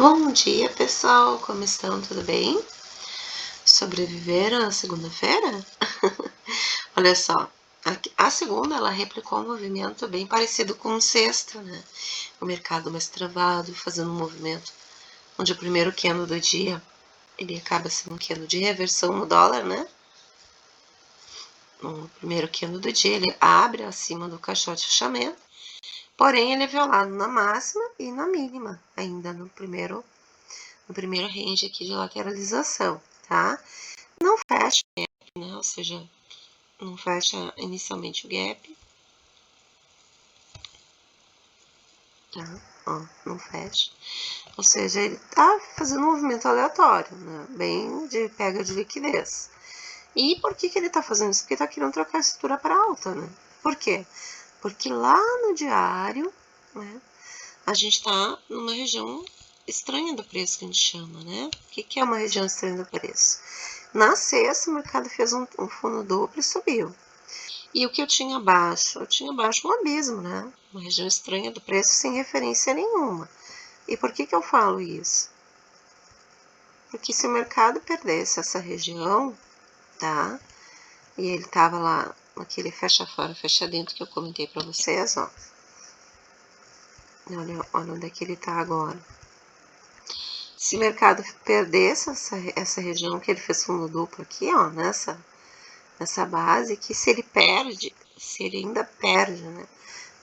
Bom dia, pessoal! Como estão? Tudo bem? Sobreviveram à segunda-feira? Olha só, a segunda ela replicou um movimento bem parecido com o sexto, né? O mercado mais travado, fazendo um movimento onde o primeiro candle do dia ele acaba sendo um candle de reversão no dólar, né? No primeiro candle do dia ele abre acima do caixote de fechamento, porém ele é violado na máxima e na mínima, ainda no primeiro range aqui de lateralização, tá? Não fecha o gap, né? Ou seja, não fecha inicialmente o gap, tá? Ó, não fecha. Ou seja, ele tá fazendo um movimento aleatório, né? Bem de pega de liquidez. E por que ele tá fazendo isso? Porque tá querendo trocar a estrutura para alta, né? Por quê? Porque lá no diário, né, a gente tá numa região estranha do preço que a gente chama, né? O que é uma região estranha do preço? Na sexta, o mercado fez um fundo duplo e subiu. E o que eu tinha abaixo? Eu tinha abaixo um abismo, né? Uma região estranha do preço sem referência nenhuma. E por que eu falo isso? Porque se o mercado perdesse essa região, tá? E ele tava lá naquele fecha fora, fecha dentro que eu comentei para vocês, ó. Olha onde é que ele tá agora. Se o mercado perdesse essa região que ele fez fundo duplo aqui, ó, nessa base, que se ele ainda perde, né,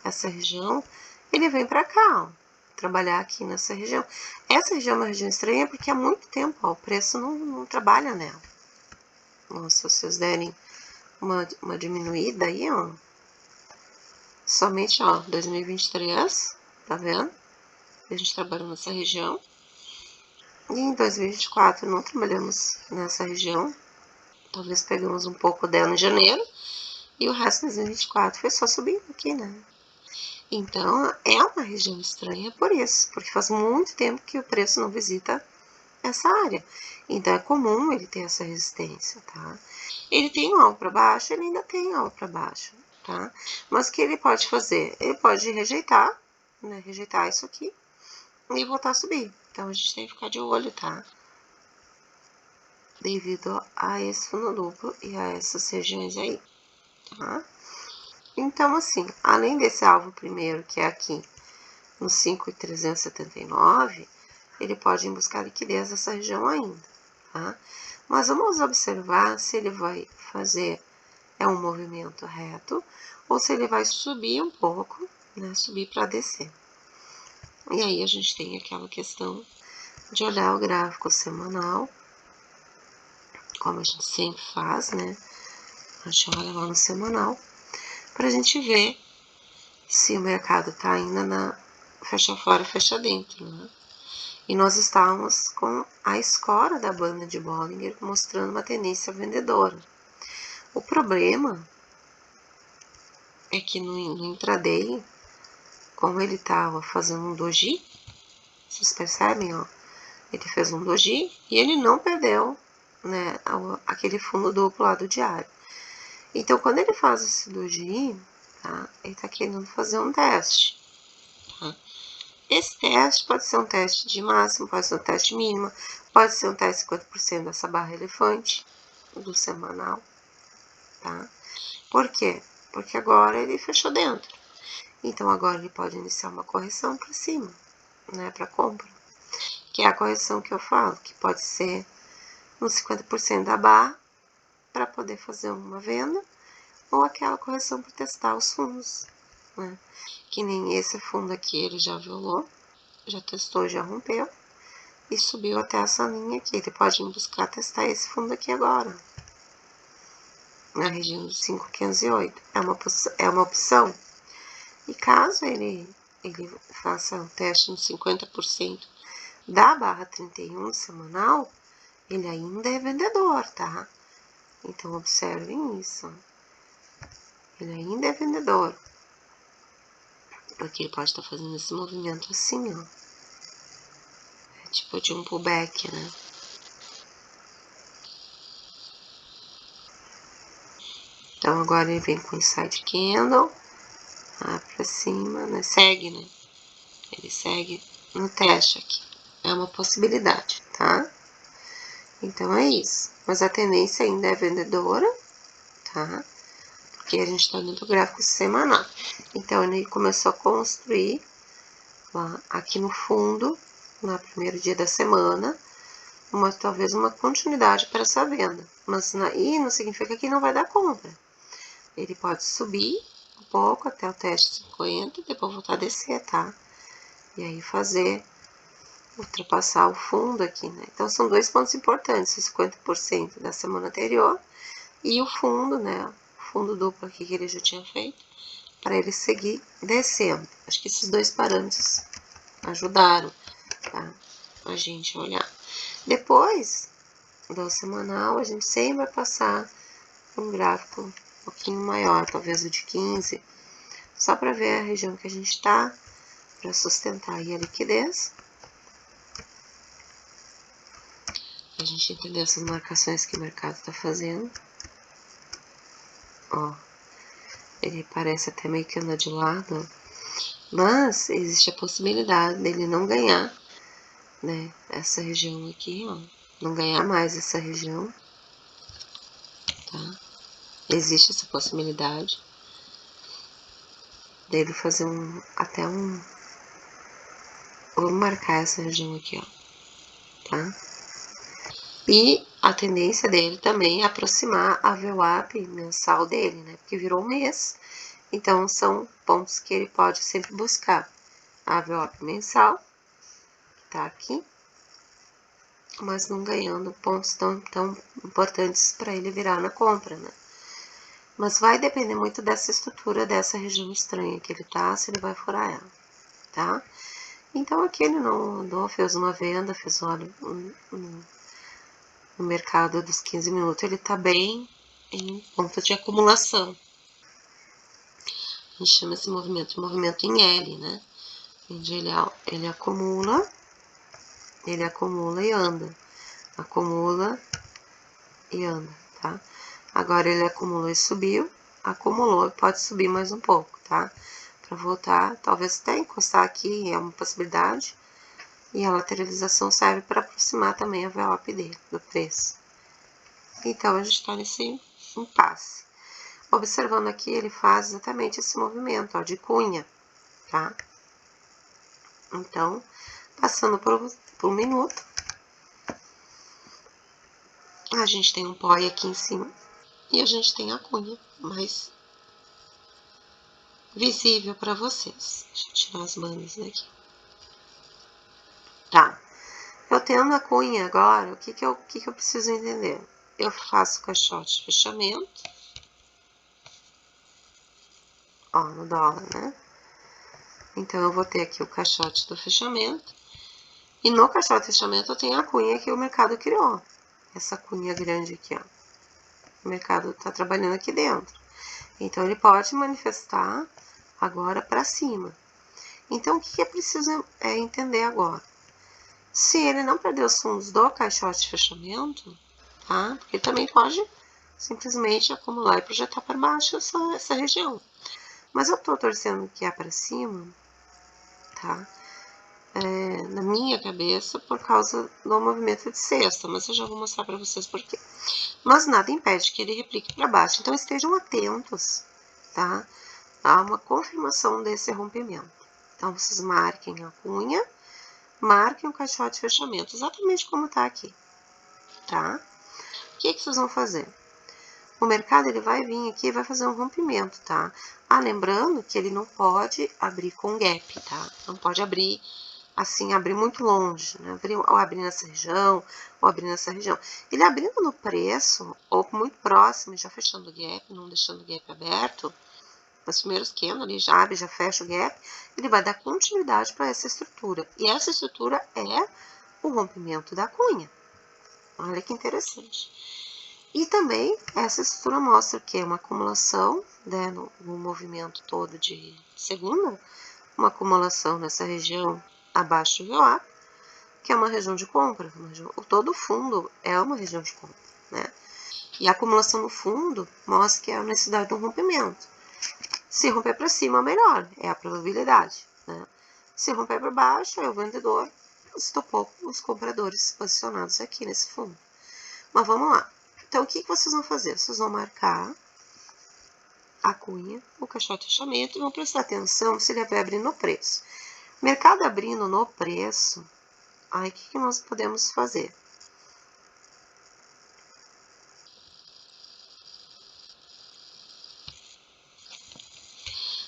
essa região, ele vem para cá, ó, trabalhar aqui nessa região. Essa região é uma região estranha porque há muito tempo, ó, o preço não trabalha nela. Ó, se vocês derem uma diminuída aí, ó, somente, ó, 2023, tá vendo? A gente trabalhou nessa região. E em 2024 não trabalhamos nessa região. Talvez pegamos um pouco dela em janeiro. E o resto de 2024 foi só subindo aqui, né? Então, é uma região estranha por isso. Porque faz muito tempo que o preço não visita essa área. Então, é comum ele ter essa resistência, tá? Ele tem um alvo para baixo, ele ainda tem alvo para baixo, tá? Mas o que ele pode fazer? Ele pode rejeitar, né? Rejeitar isso aqui e voltar a subir. Então, a gente tem que ficar de olho, tá? Devido a esse fundo duplo e a essas regiões aí, tá? Então, assim, além desse alvo primeiro, que é aqui no 5.379, ele pode ir buscar liquidez nessa região ainda, tá? Mas vamos observar se ele vai fazer um movimento reto ou se ele vai subir um pouco, né? Subir para descer. E aí a gente tem aquela questão de olhar o gráfico semanal, como a gente sempre faz, né? A gente olha lá no semanal para a gente ver se o mercado está ainda na fecha fora, fecha dentro, né? E nós estávamos com a escora da banda de Bollinger mostrando uma tendência vendedora. O problema é que no intraday, como ele estava fazendo um doji, vocês percebem, ó, ele fez um doji e ele não perdeu, né, aquele fundo duplo lá do diário. Então, quando ele faz esse doji, tá, ele está querendo fazer um teste, tá? Esse teste pode ser um teste de máximo, pode ser um teste mínimo, pode ser um teste de 50% dessa barra elefante do semanal, tá? Por quê? Porque agora ele fechou dentro. Então, agora ele pode iniciar uma correção para cima, né, para compra. Que é a correção que eu falo, que pode ser nos 50% da barra para poder fazer uma venda, ou aquela correção para testar os fundos, né? Que nem esse fundo aqui, ele já violou, já testou, já rompeu e subiu até essa linha aqui. Ele pode ir buscar testar esse fundo aqui agora, na região dos 5.508. É uma opção. E caso ele faça um teste nos 50% da barra 31 semanal, ele ainda é vendedor, tá? Então, observem isso. Ele ainda é vendedor. Porque ele pode estar fazendo esse movimento assim, ó. É tipo de um pullback, né? Então, agora ele vem com inside candle. Lá pra cima, né? Segue, né? Ele segue no teste aqui. É uma possibilidade, tá? Então, é isso. Mas a tendência ainda é vendedora, tá? Porque a gente está no gráfico semanal. Então, ele começou a construir lá, aqui no fundo, no primeiro dia da semana, talvez uma continuidade para essa venda. Mas aí não significa que não vai dar compra. Ele pode subir um pouco até o teste 50 e depois voltar a descer, tá? E aí ultrapassar o fundo aqui, né? Então, são dois pontos importantes, 50% da semana anterior e o fundo, né? O fundo duplo aqui que ele já tinha feito, para ele seguir descendo. Acho que esses dois parâmetros ajudaram, tá? A gente olhar. Depois do semanal, a gente sempre vai passar um gráfico um pouquinho maior, talvez o de 15, só para ver a região que a gente está, para sustentar aí a liquidez. A gente entender essas marcações que o mercado está fazendo. Ó, ele parece até meio que anda de lado, mas existe a possibilidade dele não ganhar, né, essa região aqui, ó, não ganhar mais essa região, tá? Existe essa possibilidade dele fazer vou marcar essa região aqui, ó, tá? E a tendência dele também é aproximar a VWAP mensal dele, né? Porque virou um mês, então são pontos que ele pode sempre buscar. A VWAP mensal, que tá aqui, mas não ganhando pontos tão importantes para ele virar na compra, né? Mas vai depender muito dessa estrutura, dessa região estranha que ele tá, se ele vai furar ela, tá? Então aqui ele não andou, fez uma venda, fez olha, no mercado dos 15 minutos, ele tá bem em ponto de acumulação. A gente chama esse movimento de movimento em L, né? Onde ele acumula e anda. Acumula e anda, tá? Agora ele acumulou e subiu, acumulou e pode subir mais um pouco, tá? Para voltar, talvez até encostar aqui, é uma possibilidade. E a lateralização serve para aproximar também a VWAP dele, do preço. Então, a gente está nesse impasse. Observando aqui, ele faz exatamente esse movimento, ó, de cunha, tá? Então, passando por um minuto, a gente tem um POI aqui em cima e a gente tem a cunha mais visível para vocês. Deixa eu tirar as bandas daqui. Tá. Eu tendo a cunha agora, o que eu preciso entender? Eu faço caixote de fechamento, ó, no dólar, né? Então, eu vou ter aqui o caixote do fechamento. E no caixote de fechamento eu tenho a cunha que o mercado criou. Essa cunha grande aqui, ó. O mercado tá trabalhando aqui dentro. Então, ele pode manifestar agora para cima. Então, o que é preciso entender agora? Se ele não perder os fundos do caixote de fechamento, tá? Porque ele também pode simplesmente acumular e projetar para baixo essa região. Mas eu tô torcendo que é para cima, tá? Na minha cabeça, por causa do movimento de sexta, mas eu já vou mostrar para vocês por quê. Mas nada impede que ele replique para baixo, então estejam atentos, tá? Há uma confirmação desse rompimento. Então, vocês marquem a cunha, marquem o caixote de fechamento, exatamente como tá aqui, tá? O que vocês vão fazer? O mercado, ele vai vir aqui e vai fazer um rompimento, tá? Lembrando que ele não pode abrir com gap, tá? Não pode abrir assim, abrir muito longe, né? Ou abrir nessa região, ou abrir nessa região. Ele abrindo no preço, ou muito próximo, já fechando o gap, não deixando o gap aberto, nos primeiros candles, ele já abre, já fecha o gap, ele vai dar continuidade para essa estrutura. E essa estrutura é o rompimento da cunha. Olha que interessante. E também, essa estrutura mostra que é uma acumulação, né, no movimento todo de segunda, uma acumulação nessa região abaixo do VWAP, que é uma região de compra. Todo o fundo é uma região de compra, né? E a acumulação no fundo mostra que é a necessidade de um rompimento. Se romper para cima, melhor, é a probabilidade, né? Se romper para baixo, é o vendedor estopou os compradores posicionados aqui nesse fundo. Mas vamos lá. Então, o que vocês vão fazer? Vocês vão marcar a cunha, o caixote de fechamento, e vão prestar atenção se ele vai abrir no preço. Mercado abrindo no preço, aí o que nós podemos fazer?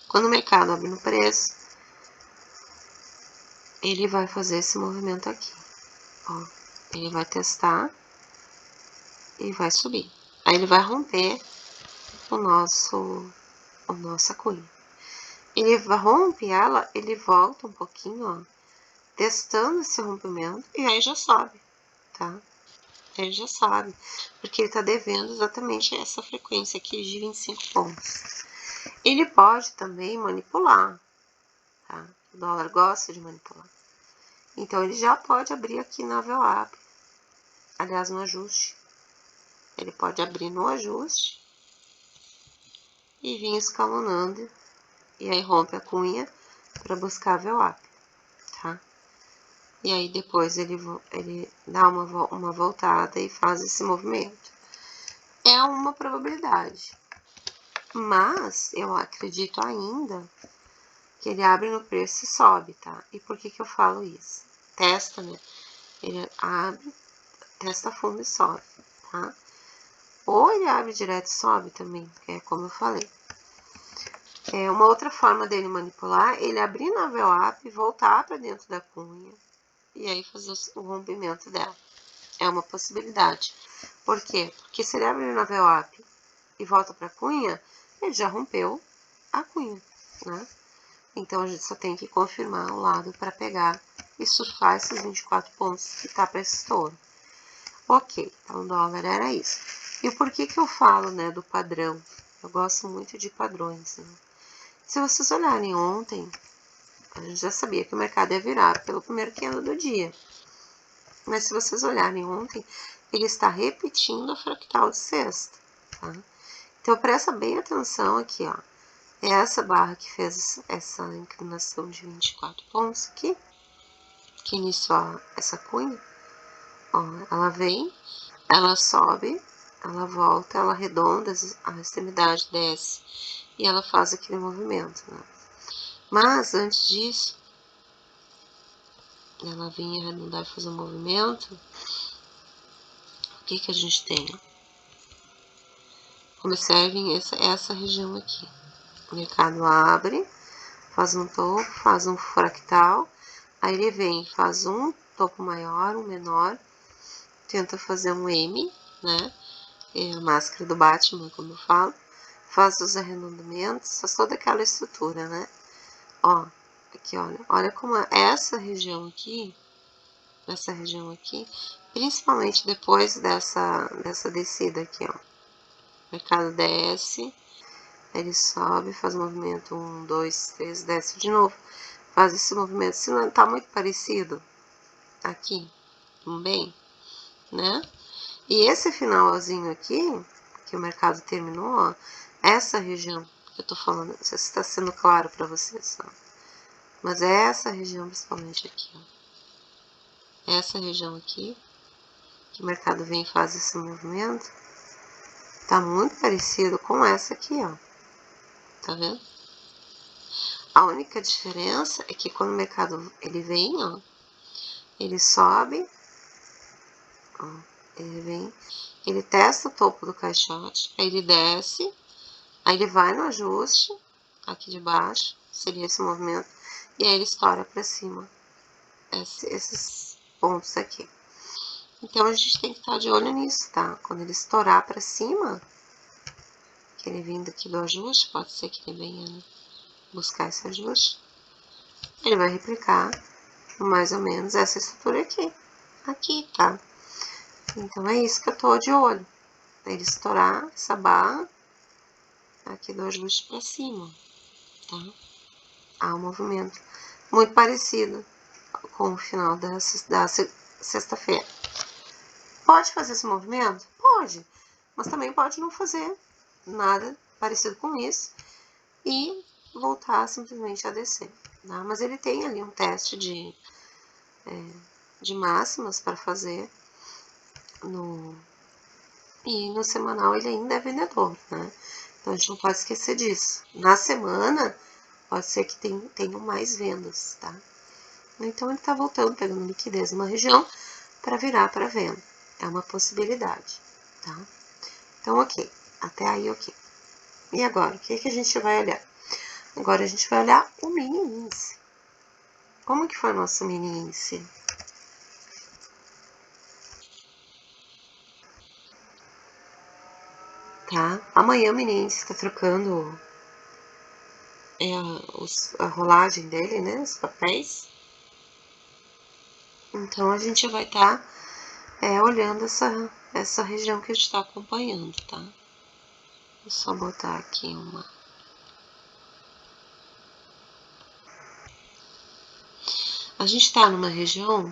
Quando o mercado abre no preço, ele vai fazer esse movimento aqui. Ó, ele vai testar e vai subir. Aí ele vai romper a nossa cunha. Ele rompe ela, ele volta um pouquinho, ó, testando esse rompimento, e aí já sobe, tá? Ele já sabe, porque ele tá devendo exatamente essa frequência aqui de 25 pontos. Ele pode também manipular, tá? O dólar gosta de manipular. Então, ele já pode abrir aqui na VWAP, aliás, no ajuste. Ele pode abrir no ajuste e vir escalonando, e aí rompe a cunha para buscar a VWAP, tá? E aí depois ele dá uma voltada e faz esse movimento. É uma probabilidade, mas eu acredito ainda que ele abre no preço e sobe, tá? E por que eu falo isso? Testa, né? Ele abre, testa fundo e sobe, tá? Ou ele abre direto e sobe também, que é como eu falei. É uma outra forma dele manipular, ele abrir na VWAP, voltar para dentro da cunha e aí fazer o rompimento dela. É uma possibilidade. Por quê? Porque se ele abrir na VWAP e volta para a cunha, ele já rompeu a cunha, né? Então, a gente só tem que confirmar o lado para pegar e surfar esses 24 pontos que tá para esse estouro. Ok, então o dólar era isso. E por que eu falo, né, do padrão? Eu gosto muito de padrões, né? Se vocês olharem ontem, a gente já sabia que o mercado ia virar pelo primeiro candle do dia. Mas se vocês olharem ontem, ele está repetindo a fractal de sexta, tá? Então, presta bem atenção aqui, ó. É essa barra que fez essa inclinação de 24 pontos aqui, que iniciou essa cunha. Ó, ela vem, ela sobe, ela volta, ela arredonda, a extremidade desce e ela faz aquele movimento, né? Mas, antes disso, ela vinha arredondar e fazer um movimento. O que a gente tem? Observem essa região aqui. O mercado abre, faz um topo, faz um fractal, aí ele vem, faz um topo maior, um menor, tenta fazer um M, né? É a máscara do Batman, como eu falo, faz os arredondamentos, faz toda aquela estrutura, né? Ó, aqui, olha como essa região aqui, principalmente depois dessa descida aqui, ó. O mercado desce, ele sobe, faz o movimento 1, 2, 3, desce de novo. Faz esse movimento. Se não tá muito parecido aqui, bem, né? E esse finalzinho aqui, que o mercado terminou, ó, essa região que eu tô falando, não sei se está sendo claro para vocês, ó. Mas é essa região, principalmente aqui, ó. Essa região aqui, que o mercado vem e faz esse movimento, tá muito parecido com essa aqui, ó. Tá vendo? A única diferença é que quando o mercado ele vem, ó, ele sobe, ó, ele vem, ele testa o topo do caixote, aí ele desce, aí ele vai no ajuste, aqui de baixo, seria esse movimento, e aí ele estoura para cima, esses pontos aqui. Então, a gente tem que estar de olho nisso, tá? Quando ele estourar para cima, que ele vindo aqui do ajuste, pode ser que ele venha, né, buscar esse ajuste, ele vai replicar mais ou menos essa estrutura aqui, tá? Então, é isso que eu tô de olho. Ele estourar essa barra aqui do ajuste para cima, tá? Há um movimento muito parecido com o final da sexta-feira. Pode fazer esse movimento? Pode, mas também pode não fazer nada parecido com isso e voltar simplesmente a descer, tá? Mas ele tem ali um teste de máximas para fazer e no semanal ele ainda é vendedor, né? Então a gente não pode esquecer disso. Na semana, pode ser que tenham mais vendas, tá? Então ele tá voltando, pegando liquidez numa região para virar para venda. É uma possibilidade, tá? Então, ok. Até aí, ok. E agora, o que a gente vai olhar? Agora a gente vai olhar o mini índice. Como que foi o nosso mini índice? Tá? Amanhã o mini índice está trocando a rolagem dele, né? Os papéis. Então a gente vai estar olhando essa região que a gente está acompanhando, tá? Vou só botar aqui uma. A gente está numa região,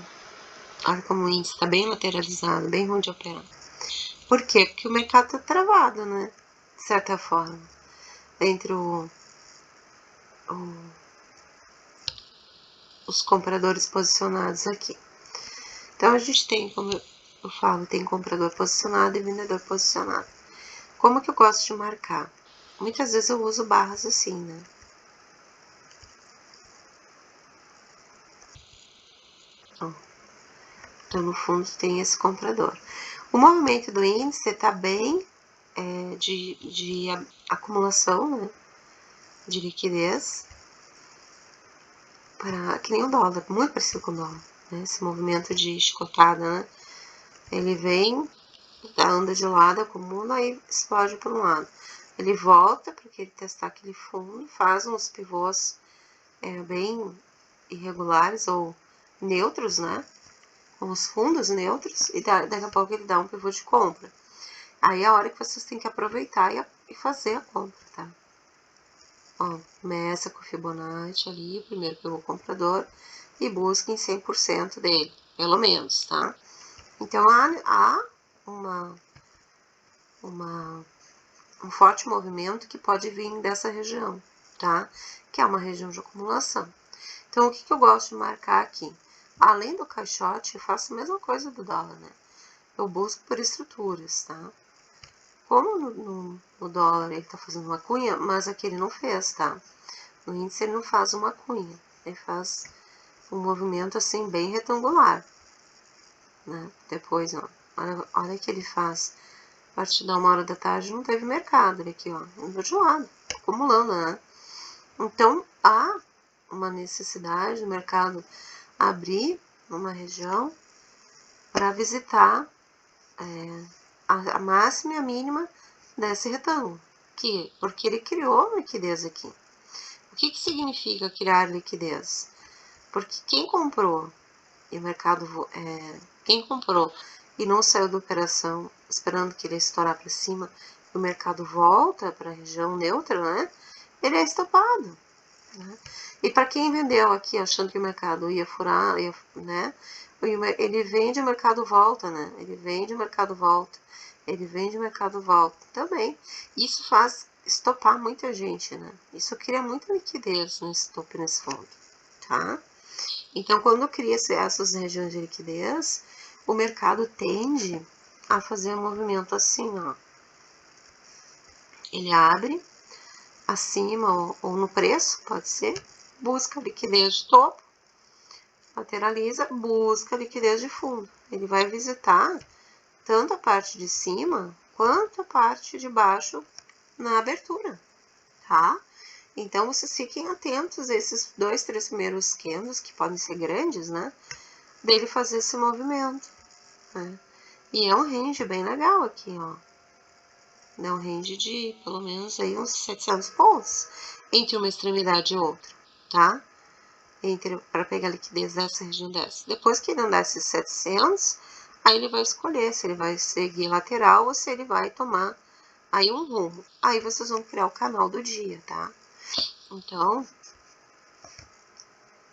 olha como o índice está bem lateralizado, bem ruim de operar. Por quê? Porque o mercado está travado, né? De certa forma. Entre os compradores posicionados aqui. Então a gente tem, como eu falo, tem comprador posicionado e vendedor posicionado. Como que eu gosto de marcar? Muitas vezes eu uso barras assim, né? Então no fundo tem esse comprador. O movimento do índice está bem de acumulação, né? De liquidez. Que nem o dólar, muito parecido com o dólar. Né? Esse movimento de chicotada, né? Ele vem, anda de lado, acumula, aí explode para um lado. Ele volta para ele testar aquele fundo, faz uns pivôs bem irregulares ou neutros, né? Com os fundos neutros, e daqui a pouco ele dá um pivô de compra. Aí é a hora que vocês têm que aproveitar e fazer a compra, tá? Ó, começa com o Fibonacci ali, primeiro pivô comprador, e busquem 100% dele, pelo menos, tá? Então, há um forte movimento que pode vir dessa região, tá? Que é uma região de acumulação. Então, o que eu gosto de marcar aqui? Além do caixote, eu faço a mesma coisa do dólar, né? Eu busco por estruturas, tá? Como no dólar ele tá fazendo uma cunha, mas aqui ele não fez, tá? No índice ele não faz uma cunha, ele faz um movimento assim bem retangular, né? Depois, ó, olha que ele faz. A partir da 1h da tarde não teve mercado, ele aqui, ó, andou de lado, acumulando, né? Então, há uma necessidade do mercado abrir uma região para visitar a máxima e a mínima desse retângulo, porque ele criou liquidez aqui. O que significa criar liquidez? Porque quem comprou e o mercado quem comprou e não saiu da operação esperando que ele ia estourar para cima, e o mercado volta para a região neutra, né? Ele é estopado. Né? E para quem vendeu aqui achando que o mercado ia furar, né? Ele vende, o mercado volta, né? Ele vende, o mercado volta. Ele vende, o mercado volta. Também. Isso faz estopar muita gente, né? Isso cria muita liquidez no stop nesse fundo, tá? Então, quando cria essas regiões de liquidez, o mercado tende a fazer um movimento assim, ó. Ele abre acima ou no preço, pode ser, busca liquidez de topo, lateraliza, busca liquidez de fundo. Ele vai visitar tanto a parte de cima quanto a parte de baixo na abertura, tá? Então, vocês fiquem atentos a esses 2, 3 primeiros candles, que podem ser grandes, né? Dele fazer esse movimento, né? E é um range bem legal aqui, ó. É um range de pelo menos aí uns 700 pontos entre uma extremidade e outra, tá? Para pegar a liquidez dessa região dessa. Depois que ele andar esses 700, aí ele vai escolher se ele vai seguir lateral ou se ele vai tomar aí um rumo. Aí vocês vão criar o canal do dia, tá? Então,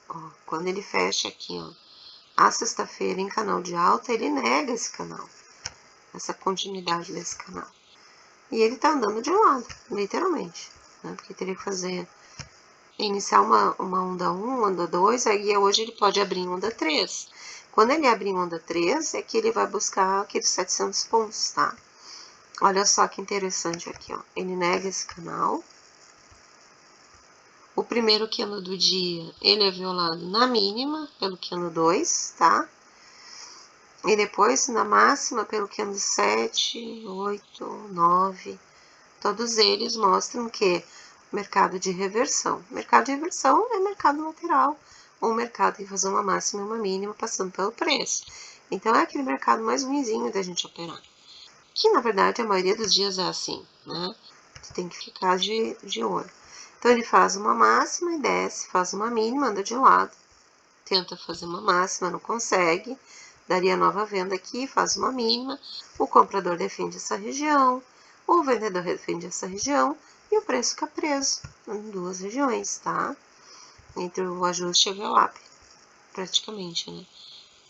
ó, quando ele fecha aqui, ó, a sexta-feira em canal de alta, ele nega esse canal, essa continuidade desse canal. E ele tá andando de lado, literalmente, né? Porque teria que fazer iniciar uma onda 1, onda 2, aí hoje ele pode abrir em onda 3. Quando ele abrir em onda 3, é que ele vai buscar aqueles 700 pontos, tá? Olha só que interessante aqui, ó. Ele nega esse canal. O primeiro candle do dia, ele é violado na mínima pelo candle 2, tá? E depois na máxima pelo candle 7, 8, 9. Todos eles mostram que mercado de reversão. Mercado de reversão é mercado lateral, ou mercado que faz uma máxima e uma mínima passando pelo preço. Então é aquele mercado mais ruinzinho da gente operar. Que na verdade a maioria dos dias é assim, né? Você tem que ficar de olho. Então ele faz uma máxima e desce, faz uma mínima, anda de lado, tenta fazer uma máxima, não consegue, daria nova venda aqui, faz uma mínima, o comprador defende essa região, o vendedor defende essa região e o preço fica preso em duas regiões, tá? Entre o ajuste e o VWAP, praticamente, né?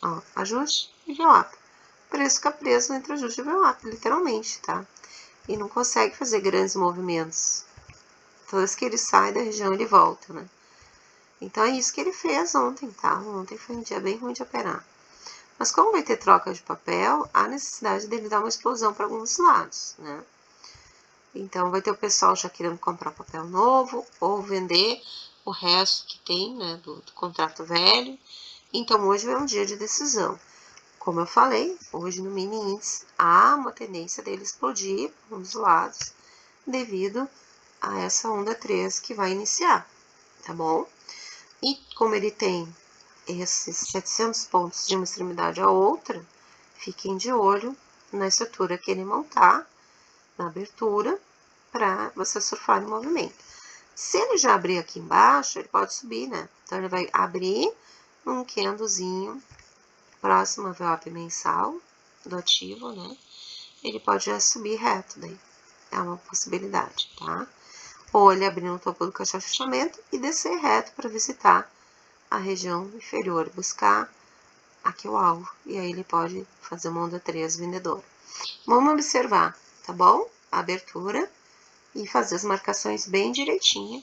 Ó, ajuste e VWAP. O preço fica preso entre o ajuste e o VWAP, literalmente, tá? E não consegue fazer grandes movimentos. Toda vez que ele sai da região, ele volta, né? Então é isso que ele fez ontem, tá? Ontem foi um dia bem ruim de operar. Mas como vai ter troca de papel, há necessidade dele dar uma explosão para alguns lados, né? Então vai ter o pessoal já querendo comprar papel novo ou vender o resto que tem, né, do contrato velho. Então hoje é um dia de decisão. Como eu falei, hoje no mini índice há uma tendência dele explodir por um dos lados devido a essa onda 3 que vai iniciar, tá bom? E como ele tem esses 700 pontos de uma extremidade à outra, fiquem de olho na estrutura que ele montar, na abertura, para você surfar no movimento. Se ele já abrir aqui embaixo, ele pode subir, né? Então, ele vai abrir um candlezinho próximo ao VWAP mensal do ativo, né? Ele pode já subir reto daí. É uma possibilidade, tá? Ou ele abrir no topo do caixa de fechamento e descer reto para visitar a região inferior, buscar aqui o alvo. E aí ele pode fazer uma onda 3 vendedora. Vamos observar, tá bom? A abertura e fazer as marcações bem direitinho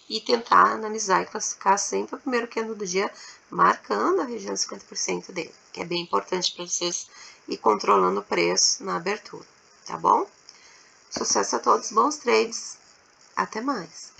e tentar analisar e classificar sempre o primeiro candle do dia, marcando a região de 50% dele, que é bem importante para vocês ir controlando o preço na abertura, tá bom? Sucesso a todos, bons trades, até mais!